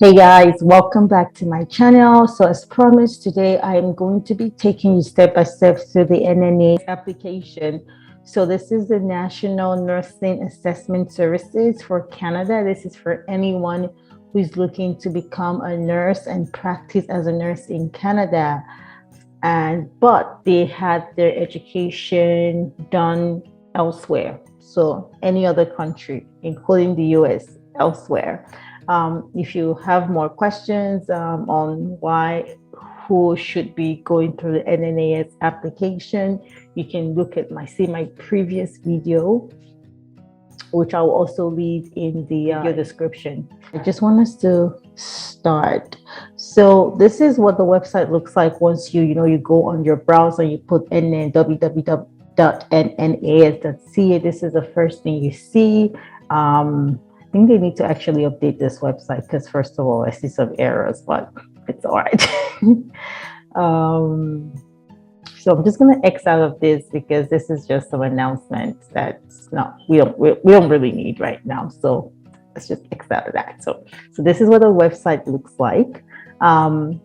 Hey guys, welcome back to my channel. So as promised, today I am going to be taking you step by step through the NNAS application. So this is the National Nursing Assessment Services for Canada. This is for anyone who is looking to become a nurse and practice as a nurse in Canada. But they had their education done elsewhere. So any other country, including the US, elsewhere. If you have more questions on why, who should be going through the NNAS application, you can look at see my previous video, which I'll also leave in the video description. I just want us to start. So this is what the website looks like once you go on your browser, you put www.nnas.ca. This is the first thing you see. I think they need to actually update this website because first of all, I see some errors, but it's all right. So I'm just going to X out of this because this is just some announcements that's not we don't really need right now. So let's just X out of that. So this is what the website looks like. And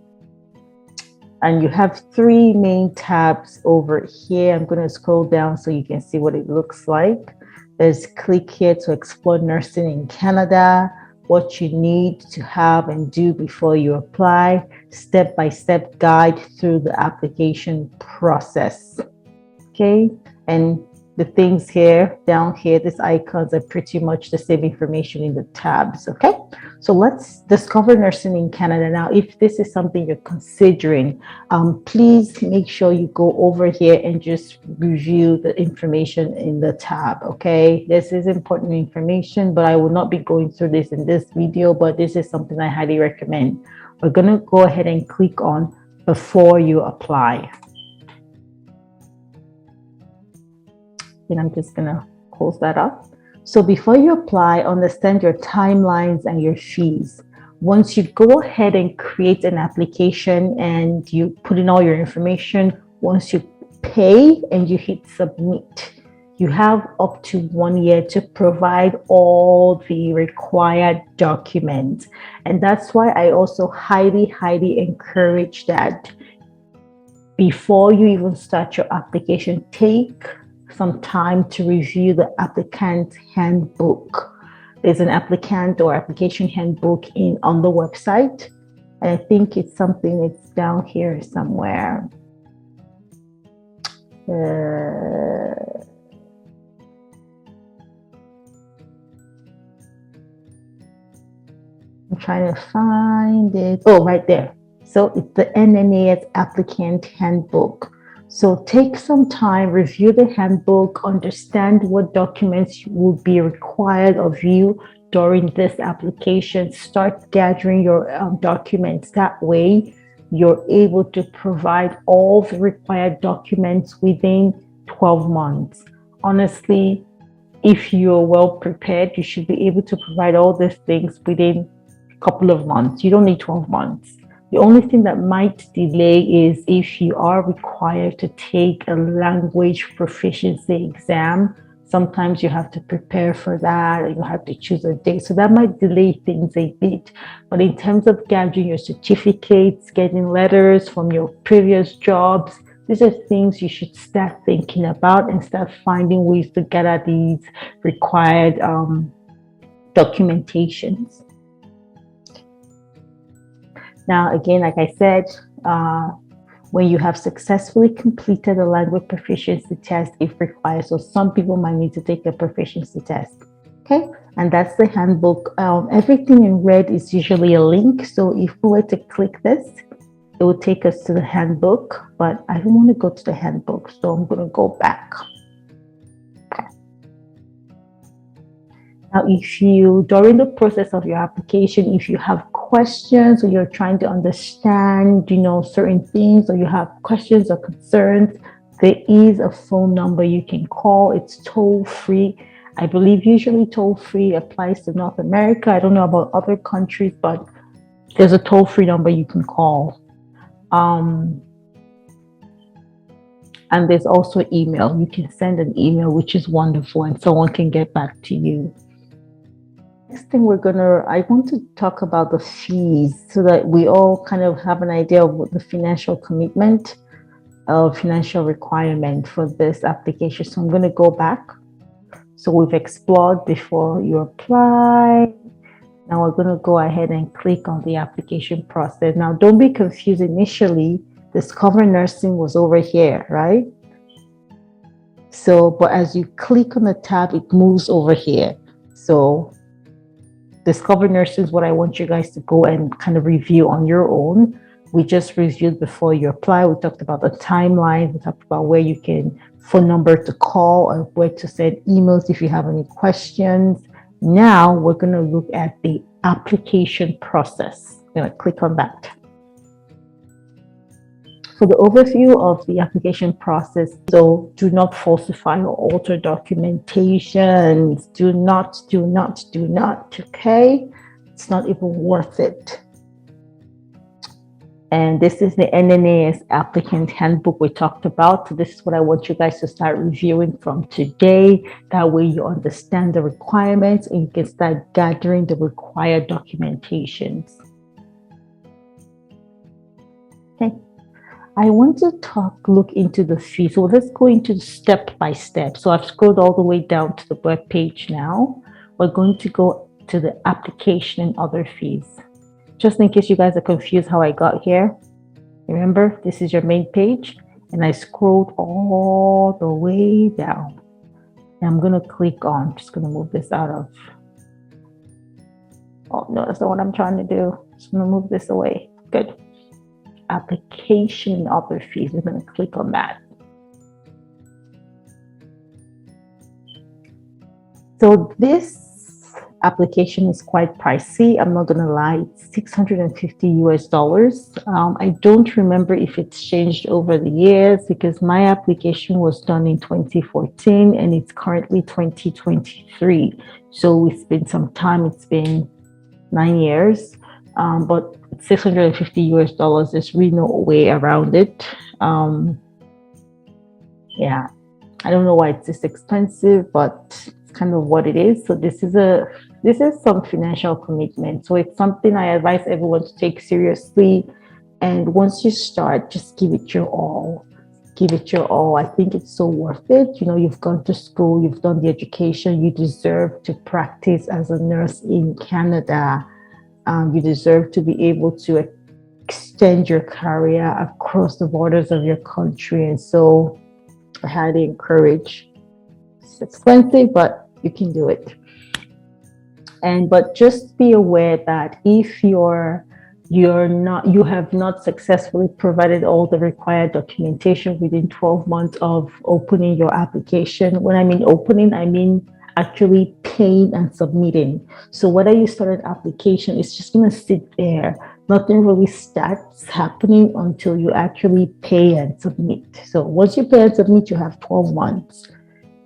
you have three main tabs over here. I'm going to scroll down so you can see what it looks like. There's click here to explore nursing in Canada, what you need to have and do before you apply, step-by-step guide through the application process. Okay, and the things here, down here, these icons are pretty much the same information in the tabs. Okay, so let's discover nursing in Canada. Now, if this is something you're considering, please make sure you go over here and just review the information in the tab. Okay, this is important information, but I will not be going through this in this video, but this is something I highly recommend. We're going to go ahead and click on before you apply. And I'm just going to close that up. So before you apply, understand your timelines and your fees. Once you go ahead and create an application and you put in all your information, once you pay and you hit submit, you have up to 1 year to provide all the required documents. And that's why I also highly encourage that before you even start your application, take some time to review the applicant handbook. There's an applicant or application handbook on the website, and I think it's something that's down here somewhere. I'm trying to find it. Oh, right there. So it's the NNAS applicant handbook. So take some time, review the handbook, understand what documents will be required of you during this application. Start gathering your documents. That way, you're able to provide all the required documents within 12 months. Honestly, if you're well prepared, you should be able to provide all these things within a couple of months. You don't need 12 months. The only thing that might delay is if you are required to take a language proficiency exam. Sometimes you have to prepare for that, or you have to choose a date. So that might delay things a bit. But in terms of gathering your certificates, getting letters from your previous jobs, these are things you should start thinking about and start finding ways to gather these required documentations. Now, again, like I said, when you have successfully completed a language proficiency test, if required, so some people might need to take a proficiency test. Okay, and that's the handbook. Everything in red is usually a link. So if we were to click this, it will take us to the handbook, but I don't want to go to the handbook, so I'm going to go back. Now, if you, during the process of your application, if you have questions or you're trying to understand, certain things, or you have questions or concerns, there is a phone number you can call. It's toll free. I believe usually toll free applies to North America. I don't know about other countries, but there's a toll free number you can call. And there's also email. You can send an email, which is wonderful, and someone can get back to you. Next thing I want to talk about the fees so that we all kind of have an idea of what the financial commitment financial requirement for this application. So I'm going to go back. So we've explored before you apply. Now we're going to go ahead and click on the application process. Now don't be confused. Initially, Discover Nursing was over here, right? So, but as you click on the tab, it moves over here. So Discover Nursing is what I want you guys to go and kind of review on your own. We just reviewed before you apply. We talked about the timeline. We talked about where you can, phone number to call, or where to send emails if you have any questions. Now we're going to look at the application process. I'm going to click on that. So the overview of the application process. So do not falsify or alter documentations. Do not. Okay. It's not even worth it. And this is the NNAS applicant handbook we talked about. So this is what I want you guys to start reviewing from today. That way you understand the requirements and you can start gathering the required documentations. Okay. I want to look into the fee. So let's go into step by step. So I've scrolled all the way down to the web page now. We're going to go to the application and other fees. Just in case you guys are confused how I got here, remember, this is your main page, and I scrolled all the way down. And I'm going to click on, just going to move this out of, oh no, that's not what I'm trying to do. Just going to move this away. Good. Application and other fees. I'm going to click on that. So this application is quite pricey. I'm not gonna lie, it's $650 US. I don't remember if it's changed over the years because my application was done in 2014 and it's currently 2023. So it's been some time, it's been 9 years, but $650 US, there's really no way around it. Yeah, I don't know why it's this expensive, but kind of what it is. So this is some financial commitment. So it's something I advise everyone to take seriously. And once you start, just give it your all. Give it your all. I think it's so worth it. You know, you've gone to school, you've done the education, you deserve to practice as a nurse in Canada. You deserve to be able to extend your career across the borders of your country. And so I highly encourage. It's expensive, but you can do it. But just be aware that if you have not successfully provided all the required documentation within 12 months of opening your application. When I mean opening, I mean actually paying and submitting. So whether you start an application, it's just going to sit there. Nothing really starts happening until you actually pay and submit. So once you pay and submit, you have 12 months.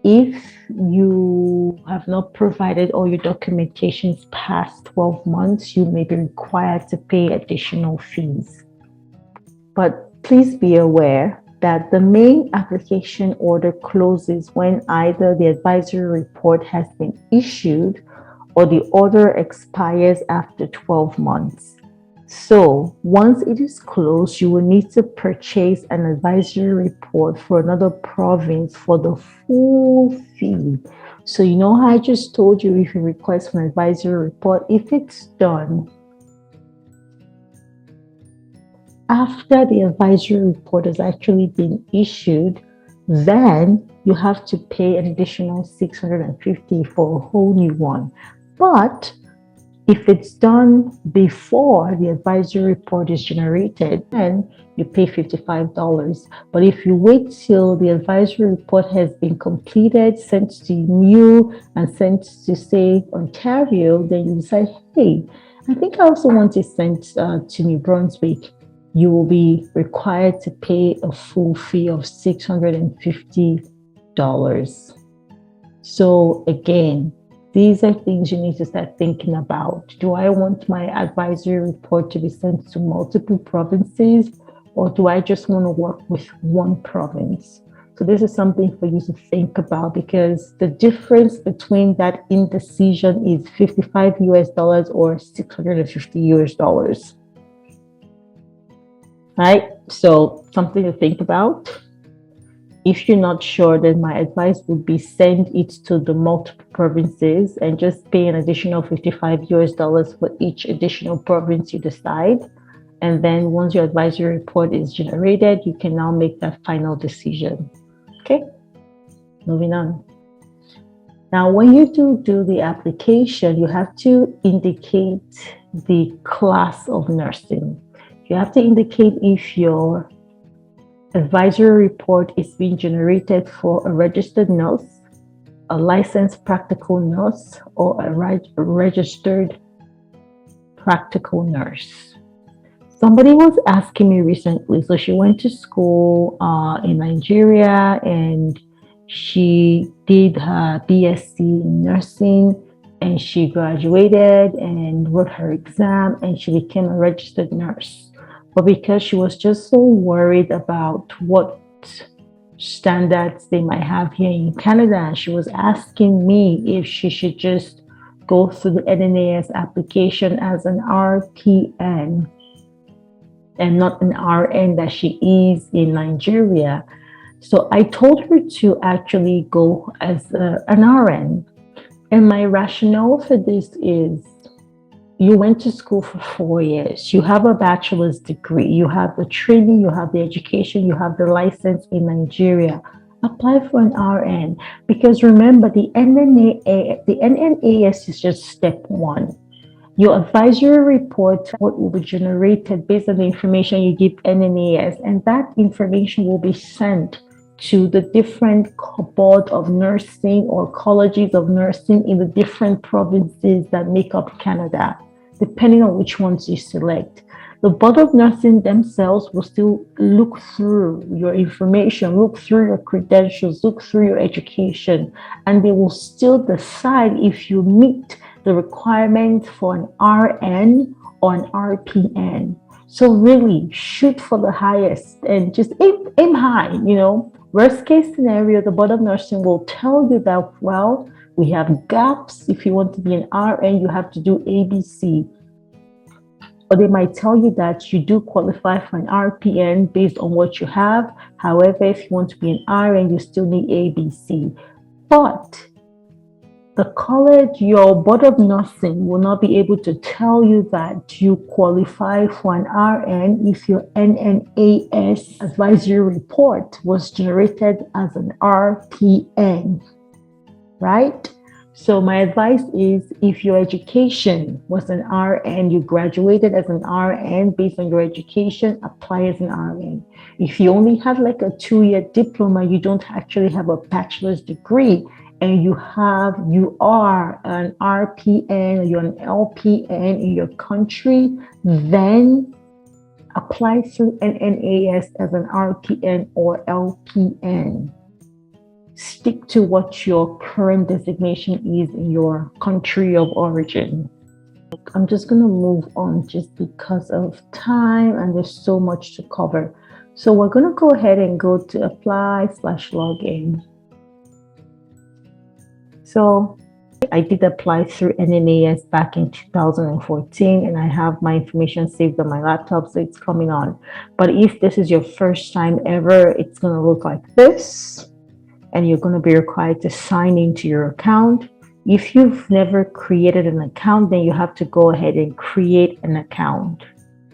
If you have not provided all your documentations past 12 months, you may be required to pay additional fees. But please be aware that the main application order closes when either the advisory report has been issued or the order expires after 12 months. So once it is closed, you will need to purchase an advisory report for another province for the full fee. So you know how I just told you, if you request an advisory report, if it's done after the advisory report has actually been issued, then you have to pay an additional $650 for a whole new one. But if it's done before the advisory report is generated, then you pay $55. But if you wait till the advisory report has been completed, sent to you, and sent to, say, Ontario, then you decide, hey, I think I also want it sent to New Brunswick. You will be required to pay a full fee of $650. So again, these are things you need to start thinking about. Do I want my advisory report to be sent to multiple provinces, or do I just want to work with one province? So this is something for you to think about, because the difference between that indecision is 55 US dollars or 650 US dollars. Right? So something to think about. If you're not sure, then my advice would be send it to the multiple provinces and just pay an additional 55 US dollars for each additional province you decide. And then once your advisory report is generated, you can now make that final decision. Okay, moving on. Now, when you do the application, you have to indicate the class of nursing. You have to indicate if your advisory report is being generated for a registered nurse, a licensed practical nurse, or a registered practical nurse. Somebody was asking me recently, so she went to school in Nigeria and she did her BSc in nursing and she graduated and wrote her exam and she became a registered nurse. But because she was just so worried about what standards they might have here in Canada, she was asking me if she should just go through the NNAS application as an RPN and not an RN that she is in Nigeria. So I told her to actually go as an RN. And my rationale for this is, you went to school for 4 years, you have a bachelor's degree, you have the training, you have the education, you have the license in Nigeria. Apply for an RN, because remember, the NNAS is just step one. Your advisory report will be generated based on the information you give NNAS, and that information will be sent to the different board of nursing or colleges of nursing in the different provinces that make up Canada, depending on which ones you select. The board of nursing themselves will still look through your information, look through your credentials, look through your education, and they will still decide if you meet the requirement for an RN or an RPN. So really shoot for the highest and just aim high, you know. Worst case scenario, the board of nursing will tell you that, well, we have gaps. If you want to be an RN, you have to do ABC. Or they might tell you that you do qualify for an RPN based on what you have. However, if you want to be an RN, you still need ABC. But the college, your board of nursing will not be able to tell you that you qualify for an RN if your NNAS advisory report was generated as an RPN, right? So my advice is, if your education was an RN, you graduated as an RN based on your education, apply as an RN. If you only have like a 2-year diploma, you don't actually have a bachelor's degree, and you are an RPN, you're an LPN in your country, then apply through NNAS as an RPN or LPN. Stick to what your current designation is in your country of origin. I'm just going to move on just because of time and there's so much to cover. So we're going to go ahead and go to apply/login. So I did apply through NNAS back in 2014 and I have my information saved on my laptop, so it's coming on. But if this is your first time ever, it's going to look like this. And you're going to be required to sign into your account. If you've never created an account, then you have to go ahead and create an account.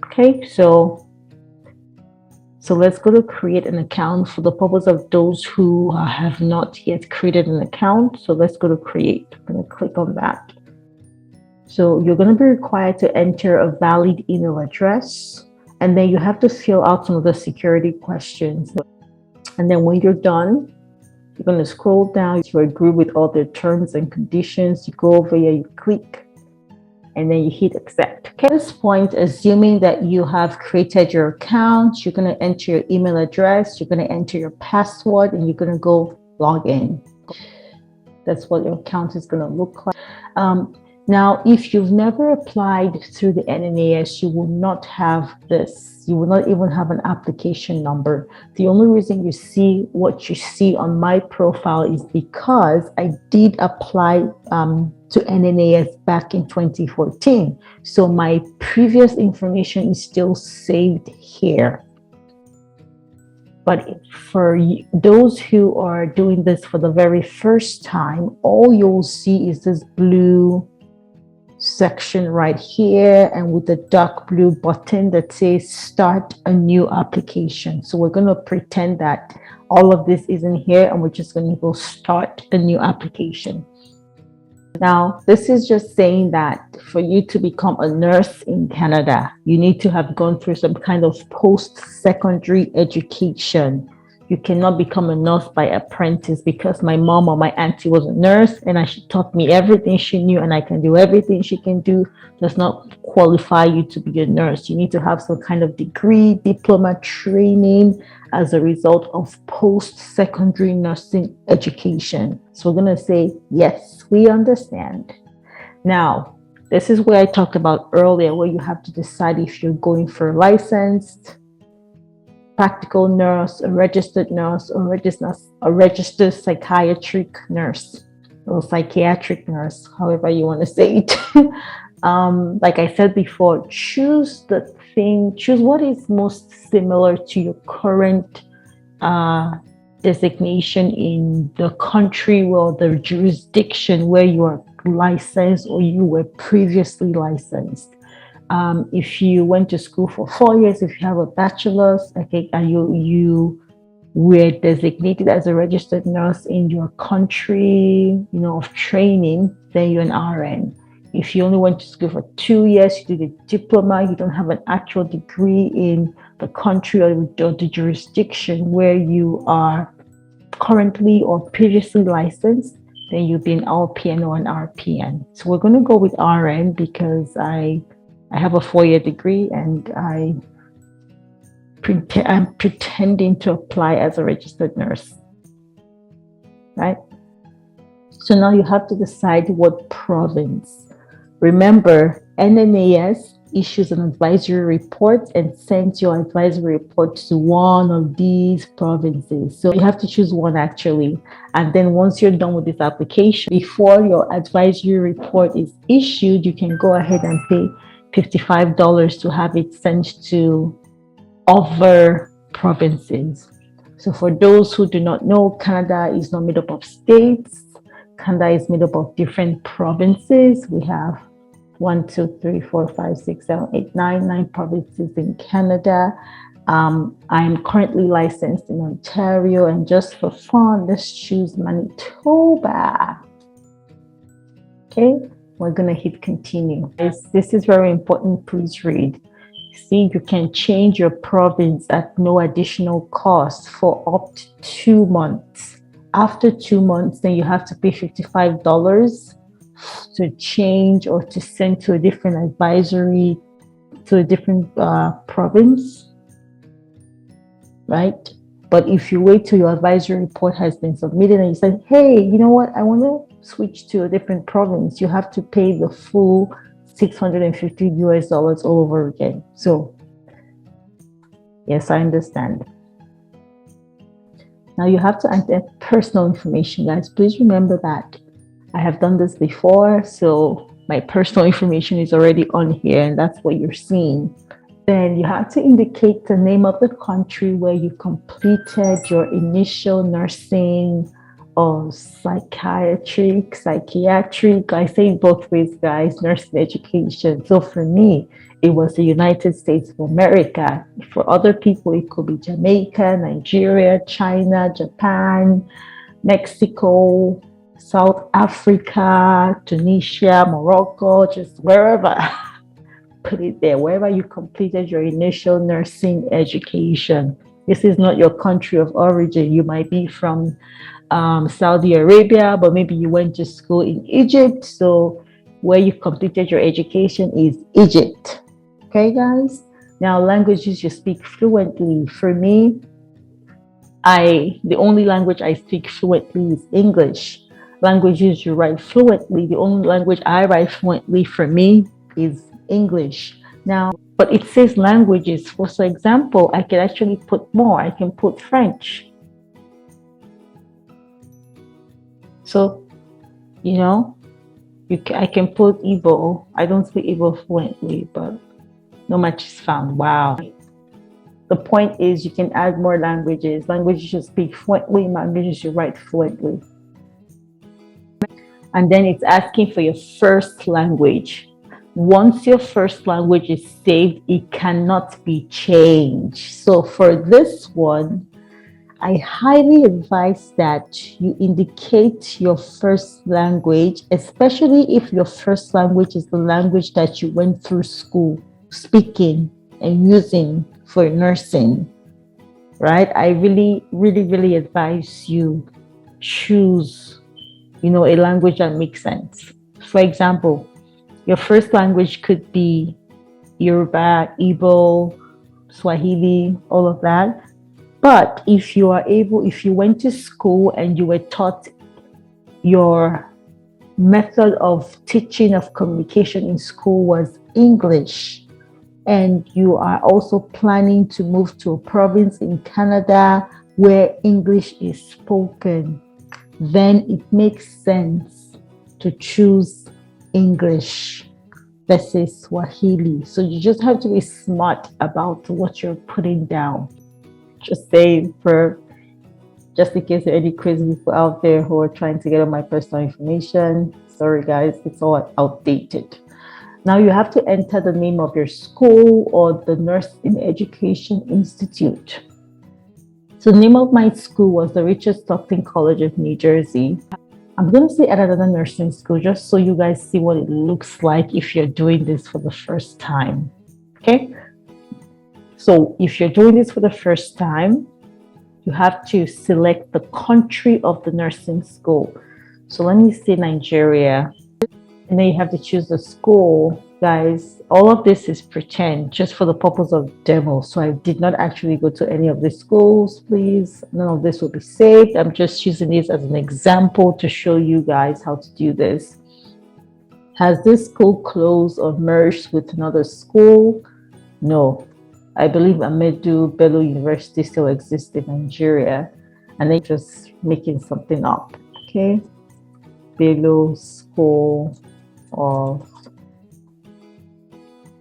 Okay, so let's go to create an account for the purpose of those who have not yet created an account. So let's go to create. I'm going to click on that. So you're going to be required to enter a valid email address, and then you have to fill out some of the security questions. And then when you're done, you're going to scroll down to agree with all the terms and conditions. You go over here, you click, and then you hit accept. Okay. At this point, assuming that you have created your account, you're going to enter your email address, you're going to enter your password, and you're going to go log in. That's what your account is going to look like. Now, if you've never applied through the NNAS, you will not have this. You will not even have an application number. The only reason you see what you see on my profile is because I did apply to NNAS back in 2014. So my previous information is still saved here. But for those who are doing this for the very first time, all you'll see is this blue section right here, and with the dark blue button that says start a new application. So we're going to pretend that all of this isn't here, and we're just going to go start a new application. Now, this is just saying that for you to become a nurse in Canada, you need to have gone through some kind of post-secondary education. You cannot become a nurse by apprentice, because my mom or my auntie was a nurse and she taught me everything she knew and I can do everything she can do. Does not qualify you to be a nurse. You need to have some kind of degree, diploma, training as a result of post-secondary nursing education. So we're going to say, yes, we understand. Now, this is where I talked about earlier, where you have to decide if you're going for a licensed practical nurse, a registered nurse, or a registered psychiatric nurse or psychiatric nurse, however you want to say it. Like I said before, choose what is most similar to your current designation in the country or the jurisdiction where you are licensed or you were previously licensed. If you went to school for 4 years, if you have a bachelor's, okay, and you were designated as a registered nurse in your country, of training, then you're an RN. If you only went to school for 2 years, you did a diploma, you don't have an actual degree in the country or the jurisdiction where you are currently or previously licensed, then you'll be an LPN or an RPN. So we're going to go with RN because I have a 4-year degree and I'm pretending to apply as a registered nurse, right? So now you have to decide what province. Remember, NNAS issues an advisory report and sends your advisory report to one of these provinces. So you have to choose one actually. And then once you're done with this application, before your advisory report is issued, you can go ahead and pay $55 to have it sent to other provinces. So for those who do not know, Canada is not made up of states. Canada is made up of different provinces. We have 1, 2, 3, 4, 5, 6, 7, 8, 9 provinces in Canada. I'm currently licensed in Ontario, and just for fun, let's choose Manitoba. Okay. We're going to hit continue. This is very important. Please read. See, you can change your province at no additional cost for up to 2 months. After 2 months, then you have to pay $55 to change or to send to a different advisory, to a different province, right? But if you wait till your advisory report has been submitted and you say, hey, you know what, I want to switch to a different province, you have to pay the full $650 all over again. So yes, I understand. Now you have to enter personal information, guys. Please remember that I have done this before, so my personal information is already on here, and that's what you're seeing. Then you have to indicate the name of the country where you completed your initial nursing or psychiatric, I say it both ways, guys, nursing education. So for me, it was the United States of America. For other people, it could be Jamaica, Nigeria, China, Japan, Mexico, South Africa, Tunisia, Morocco, just wherever. Put it there, wherever you completed your initial nursing education. This is not your country of origin. You might be from Saudi Arabia, but maybe you went to school in Egypt. So where you completed your education is Egypt. Okay, guys? Now, languages you speak fluently. For me, the only language I speak fluently is English. languages you write fluently. The only language I write fluently for me is English. Now, but it says languages. For example, I can actually put more. I can put French. So, you know, I can put Igbo. I don't speak Igbo fluently, but no match is found. Wow. The point is you can add more languages. Languages you speak fluently, languages you write fluently. And then it's asking for your first language. Once your first language is saved, it cannot be changed. So for this one, I highly advise that you indicate your first language, especially if your first language is the language that you went through school speaking and using for nursing, right? I really advise you choose, a language that makes sense. For example, your first language could be Yoruba, Igbo, Swahili, all of that. But if you went to school and you were taught your method of teaching of communication in school was English, and you are also planning to move to a province in Canada where English is spoken, then it makes sense to choose English versus Swahili. So you just have to be smart about what you're putting down. Just saying, just in case there are any crazy people out there who are trying to get on my personal information. Sorry guys, it's all outdated. Now you have to enter the name of your school or the Nursing Education Institute. So the name of my school was the Richard Stockton College of New Jersey. I'm going to say at another nursing school just so you guys see what it looks like if you're doing this for the first time. Okay? So if you're doing this for the first time, you have to select the country of the nursing school. So let me say Nigeria. And then you have to choose the school. Guys, all of this is pretend, just for the purpose of demo. So I did not actually go to any of the schools, please. None of this will be saved. I'm just using this as an example to show you guys how to do this. Has this school closed or merged with another school? No. I believe Ahmadu Bello University still exists in Nigeria, and they're just making something up. Okay, Bello School of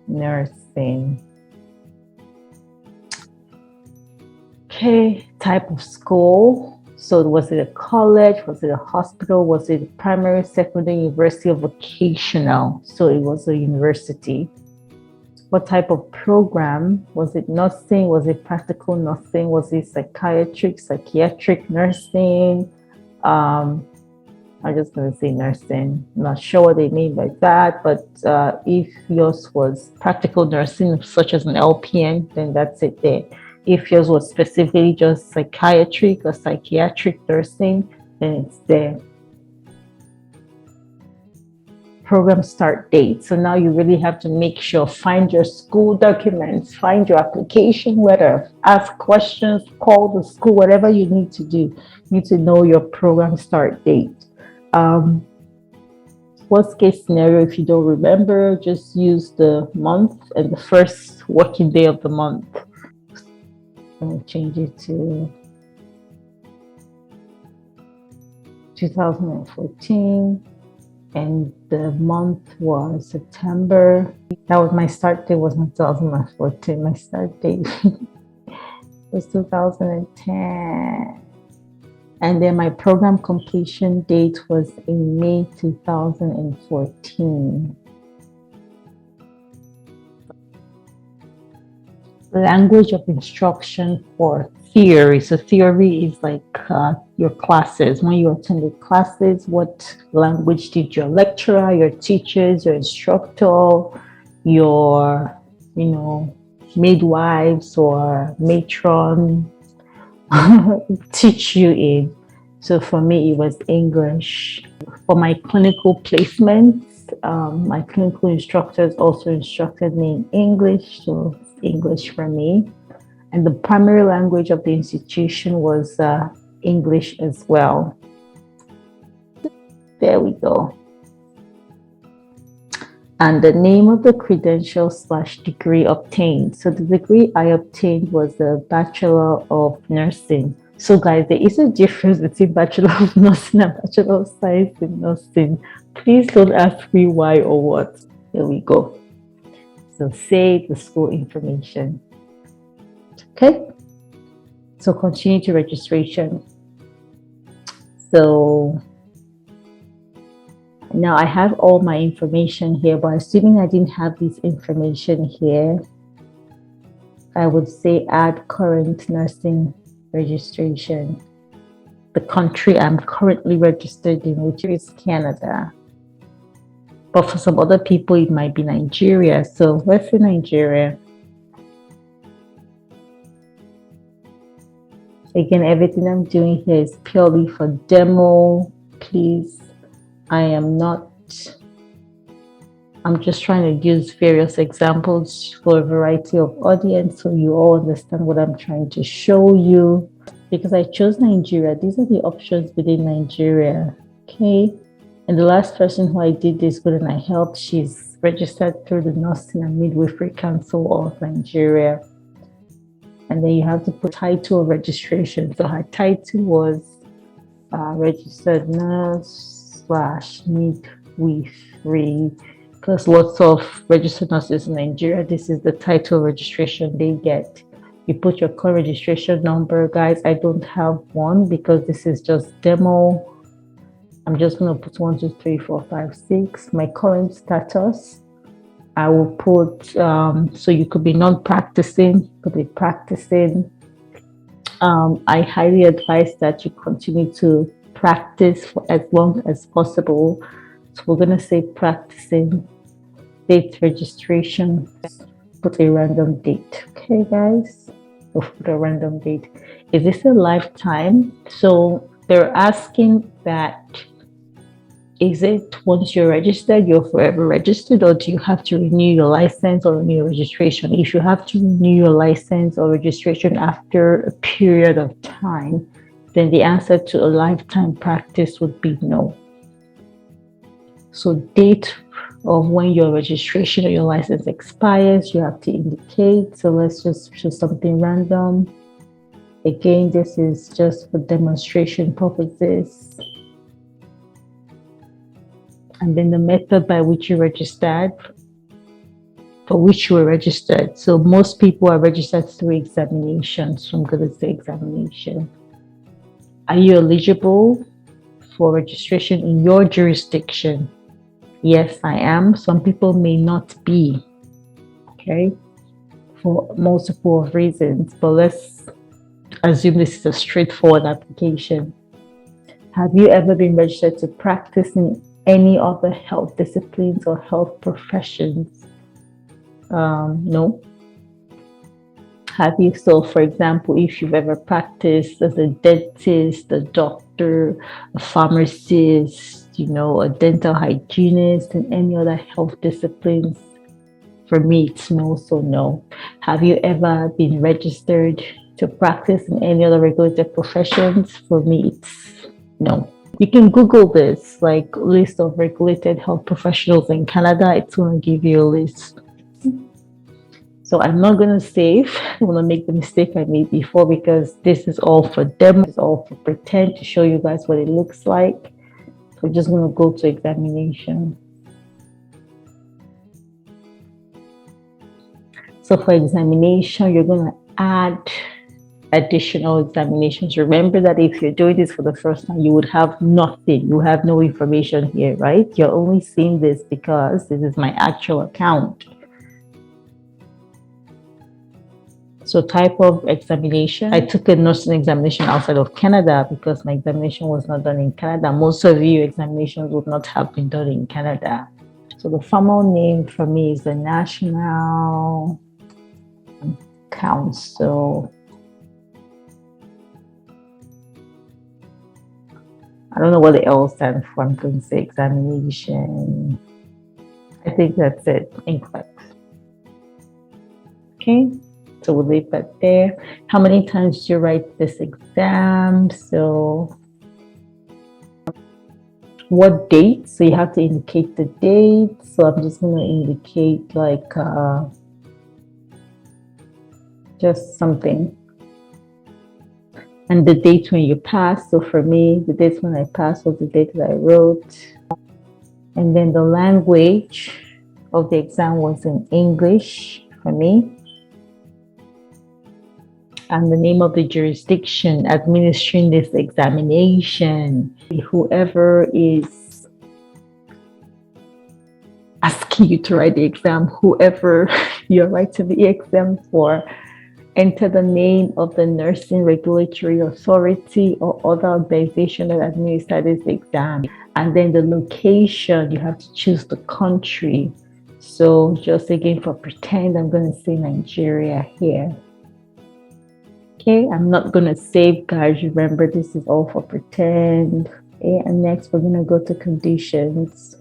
Nursing. Okay, type of school. So was it a college? Was it a hospital? Was it primary, secondary, university, or vocational? So it was a university. What type of program? Was it nursing? Was it practical nursing? Was it psychiatric nursing? I'm just going to say nursing. I'm not sure what they mean by that, but if yours was practical nursing, such as an LPN, then that's it there. If yours was specifically just psychiatric or psychiatric nursing, then it's there. Program start date. So now you really have to make sure, find your school documents, find your application letter, ask questions, call the school, whatever you need to do. You need to know your program start date. Worst case scenario, if you don't remember, just use the month and the first working day of the month. I'm going to change it to 2014. And the month was September. That was my start date, was 2014. My start date was 2010. And then my program completion date was in May 2014. Language of instruction for theory. So theory is like your classes. When you attended classes, what language did your lecturer, your teachers, your instructor, your, midwives or matron teach you in? So for me, it was English. For my clinical placements, my clinical instructors also instructed me in English, so English for me. And the primary language of the institution was English as well. There we go. And the name of the credential/degree obtained. So the degree I obtained was a Bachelor of Nursing. So guys, there is a difference between Bachelor of Nursing and Bachelor of Science in Nursing. Please don't ask me why or what. There we go. So save the school information. Okay. So continue to registration. So now I have all my information here, but assuming I didn't have this information here, I would say add current nursing registration. The country I'm currently registered in, which is Canada. But for some other people, it might be Nigeria. So let's say Nigeria. Again, everything I'm doing here is purely for demo. Please, I'm just trying to use various examples for a variety of audience so you all understand what I'm trying to show you. Because I chose Nigeria, these are the options within Nigeria, okay? And the last person who I did this with and I helped, she's registered through the Nursing and Midwifery Council of Nigeria. And then you have to put title of registration. So her title was registered nurse/midwifery, because lots of registered nurses in Nigeria, this is the title of registration they get. You put your core registration number. Guys, I don't have one because this is just demo. I'm just going to put 1, 2, 3, 4, 5, 6. My current status, I will put, so you could be non-practicing, could be practicing. I highly advise that you continue to practice for as long as possible. So we're going to say practicing, date registration, put a random date. Okay, guys, we'll put a random date. Is this a lifetime? So they're asking that, is it once you're registered, you're forever registered, or do you have to renew your license or renew your registration? If you have to renew your license or registration after a period of time, then the answer to a lifetime practice would be no. So date of when your registration or your license expires, you have to indicate. So let's just choose something random. Again, this is just for demonstration purposes. And then the method by which you registered, for which you were registered. So most people are registered through examination. So I'm going to say examination. Are you eligible for registration in your jurisdiction? Yes, I am. Some people may not be, okay, for multiple reasons, but let's assume this is a straightforward application. Have you ever been registered to practice in any other health disciplines or health professions? No. Have you? So for example, if you've ever practiced as a dentist, a doctor, a pharmacist, a dental hygienist, and any other health disciplines, for me it's no, so no. Have you ever been registered to practice in any other regulated professions? For me it's no. You can Google this, like list of regulated health professionals in Canada. It's going to give you a list. So I'm not going to save. I'm going to make the mistake I made before, because this is all for demo. It's all for pretend to show you guys what it looks like. So I'm just going to go to examination. So for examination, you're going to add additional examinations. Remember that if you're doing this for the first time, you would have nothing. You have no information here, right? You're only seeing this because this is my actual account. So type of examination. I took a nursing examination outside of Canada because my examination was not done in Canada. Most of you examinations would not have been done in Canada. So the formal name for me is the National Council. I don't know what the L stands for. I'm going to say examination. I think that's it. Incorrect. Okay. So we'll leave that there. How many times did you write this exam? So what date. So you have to indicate the date. So I'm just going to indicate like just something. And the date when you passed. So for me, the date when I passed was the date that I wrote. And then the language of the exam was in English for me. And the name of the jurisdiction administering this examination. Whoever is asking you to write the exam, whoever you're writing the exam for, enter the name of the nursing regulatory authority or other organization that administers this exam. And then the location, you have to choose the country. So just again, for pretend, I'm going to say Nigeria here. Okay, I'm not going to save, guys. Remember, this is all for pretend. Okay, and next we're going to go to conditions.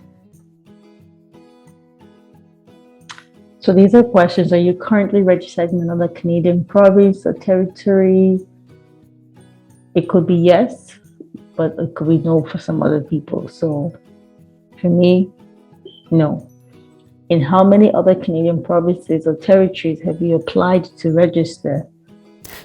So these are questions. Are you currently registered in another Canadian province or territory? It could be yes, but it could be no for some other people. So for me, no. In how many other Canadian provinces or territories have you applied to register?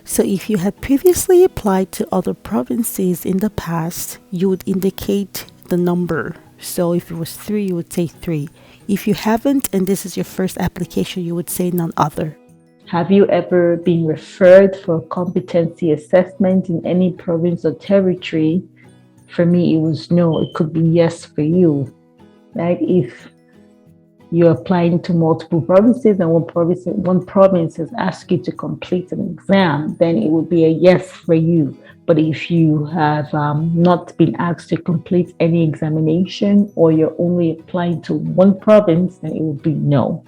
So if you had previously applied to other provinces in the past, you would indicate the number. So if it was 3, you would say 3. If you haven't and this is your first application, you would say none other. Have you ever been referred for a competency assessment in any province or territory? For me, it was no. It could be yes for you. Right? If you're applying to multiple provinces and one province has asked you to complete an exam, then it would be a yes for you. But if you have not been asked to complete any examination or you're only applying to one province, then it would be no.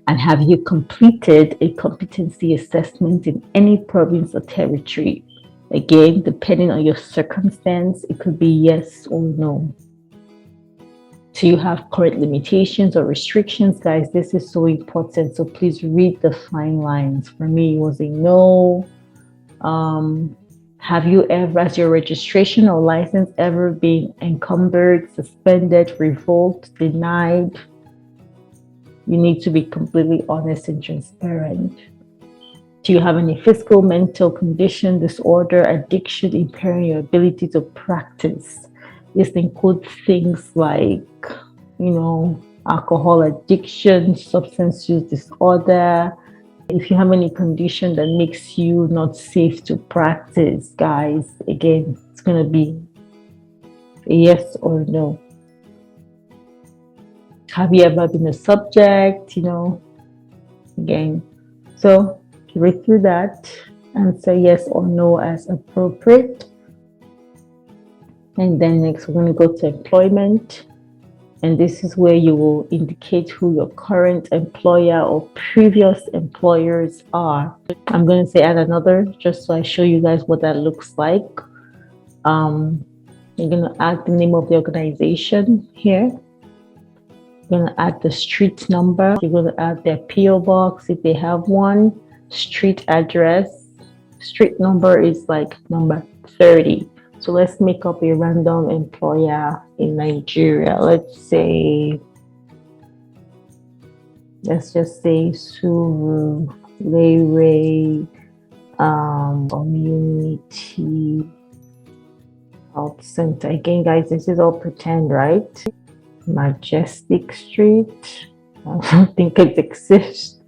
And have you completed a competency assessment in any province or territory? Again, depending on your circumstance, it could be yes or no. Do you have current limitations or restrictions? Guys, this is so important. So please read the fine lines. For me, it was a no. Have you ever, has your registration or license ever been encumbered, suspended, revoked, denied? You need to be completely honest and transparent. Do you have any physical, mental condition, disorder, addiction impairing your ability to practice? This includes things like, alcohol addiction, substance use disorder. If you have any condition that makes you not safe to practice, guys, again, it's going to be a yes or no. Have you ever been a subject, again. So read through that and say yes or no as appropriate. And then next we're going to go to employment. And this is where you will indicate who your current employer or previous employers are. I'm going to say add another just so I show you guys what that looks like. You're going to add the name of the organization here. You're going to add the street number. You're going to add their PO box if they have one, street address. Street number is like number 30. So let's make up a random employer in Nigeria. Let's just say Suru Lere Community Health Center. Again, guys, this is all pretend, right? Majestic Street. I don't think it exists.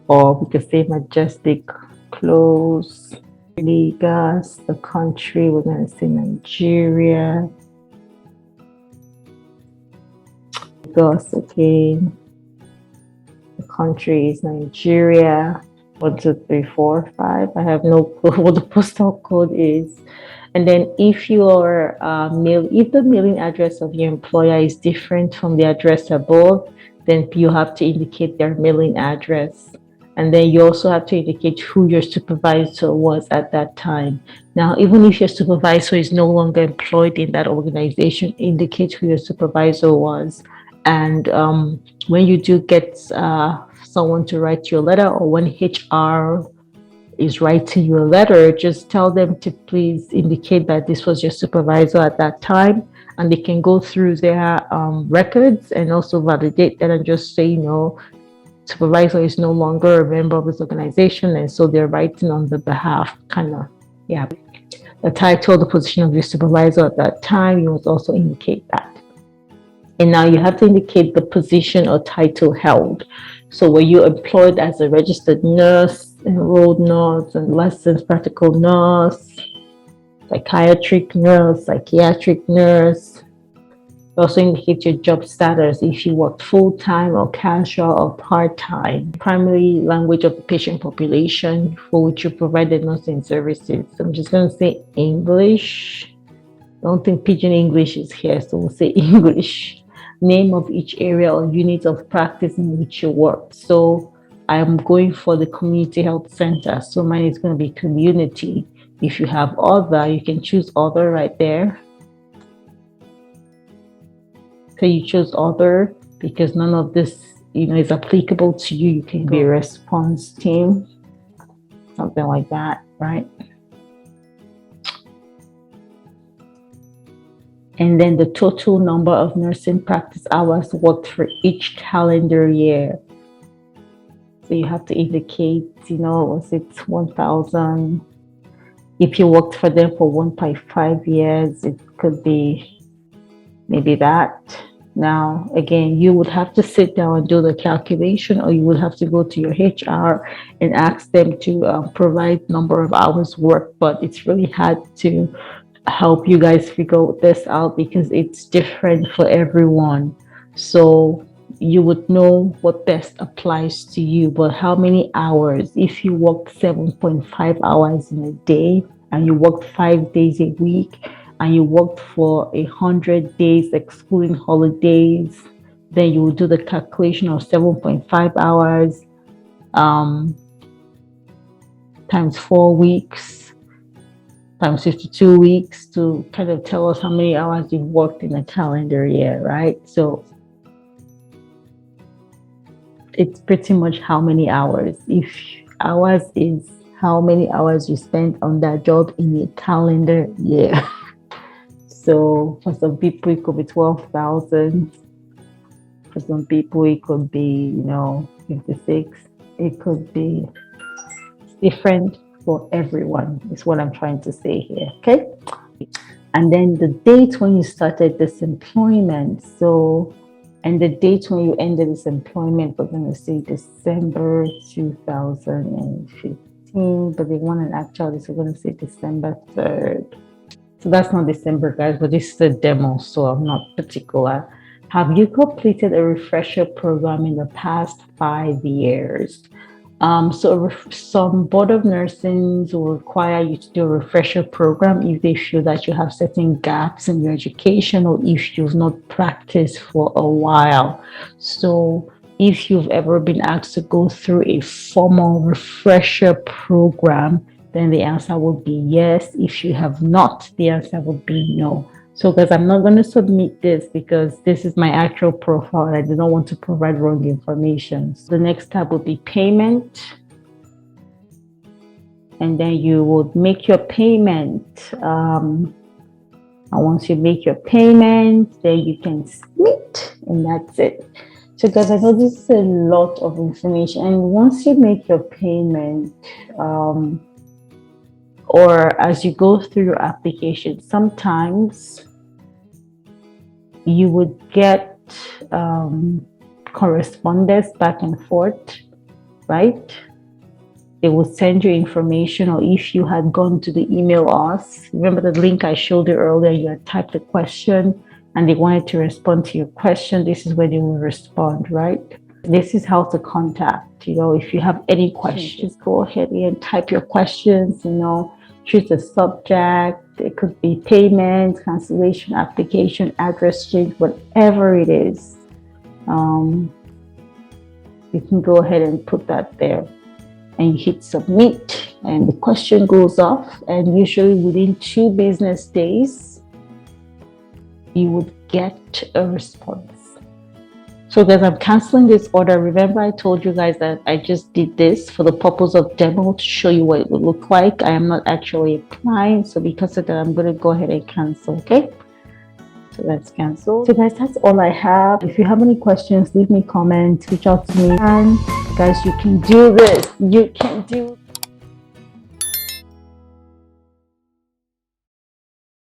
Or we could say Majestic Close, Lagos, the country, we're going to say Nigeria. Lagos, okay. The country is Nigeria. 1, 2, 3, 4, 5. I have no clue what the postal code is. And then if your if the mailing address of your employer is different from the address above, then you have to indicate their mailing address. And then you also have to indicate who your supervisor was at that time. Now, even if your supervisor is no longer employed in that organization, indicate who your supervisor was. And when you do get someone to write your letter, or when HR is writing you a letter, just tell them to please indicate that this was your supervisor at that time, and they can go through their records and also validate that and just say, supervisor is no longer a member of this organization, and so they're writing on the behalf, kind of, yeah. The title, the position of your supervisor at that time, you must also indicate that. And now you have to indicate the position or title held. So were you employed as a registered nurse, enrolled nurse, and licensed practical nurse, psychiatric nurse, psychiatric nurse? You also indicate your job status, if you worked full-time or casual or part-time. Primary language of the patient population for which you provided nursing services. So I'm just going to say English. I don't think Pidgin English is here, so we'll say English. Name of each area or unit of practice in which you work. So I'm going for the community health center. So mine is going to be community. If you have other, you can choose other right there. So you choose other because none of this, is applicable to you. You can be a response team, something like that, right? And then the total number of nursing practice hours worked for each calendar year. So you have to indicate, was it 1,000? If you worked for them for 1.5 years, it could be maybe that. Now, again, you would have to sit down and do the calculation, or you would have to go to your HR and ask them to provide number of hours worked. But it's really hard to help you guys figure this out because it's different for everyone. So you would know what best applies to you. But how many hours? If you worked 7.5 hours in a day and you worked 5 days a week and you worked for 100 days excluding holidays, then you will do the calculation of 7.5 hours times 4 weeks times 52 weeks to kind of tell us how many hours you've worked in a calendar year, right? So it's pretty much how many hours. If hours is how many hours you spent on that job in a calendar year. So for some people, it could be 12,000. For some people, it could be, 56. It could be different for everyone, is what I'm trying to say here, okay? And then the date when you started this employment, and the date when you ended this employment, we're going to say December 2015, but they want an actual, so we're going to say December 3rd. So that's not December, guys, but this is a demo, so I'm not particular. Have you completed a refresher program in the past 5 years? So some board of nursing will require you to do a refresher program if they feel that you have certain gaps in your education or if you've not practiced for a while. So if you've ever been asked to go through a formal refresher program, then the answer would be yes. If you have not, the answer would be no. So guys, I'm not going to submit this because this is my actual profile and I do not want to provide wrong information. So the next tab will be payment. And then you would make your payment. And once you make your payment, then you can submit, and that's it. So guys, I know this is a lot of information. And once you make your payment, or as you go through your application, sometimes you would get correspondence back and forth, right? They will send you information, or if you had gone to the email us, remember the link I showed you earlier, you had typed a question and they wanted to respond to your question, this is where they will respond, right? This is how to contact, if you have any questions, go ahead and type your questions, choose a subject. It could be payment, cancellation, application, address change, whatever it is. You can go ahead and put that there and you hit submit and the question goes off, and usually within 2 business days, you would get a response. So So guys, I'm canceling this order. Remember I told you guys that I just did this for the purpose of demo to show you what it would look like. I am not actually applying. So because of that, I'm going to go ahead and cancel, okay? So let's cancel. So guys, that's all I have. If you have any questions, leave me comments, reach out to me. And guys, you can do this. You can do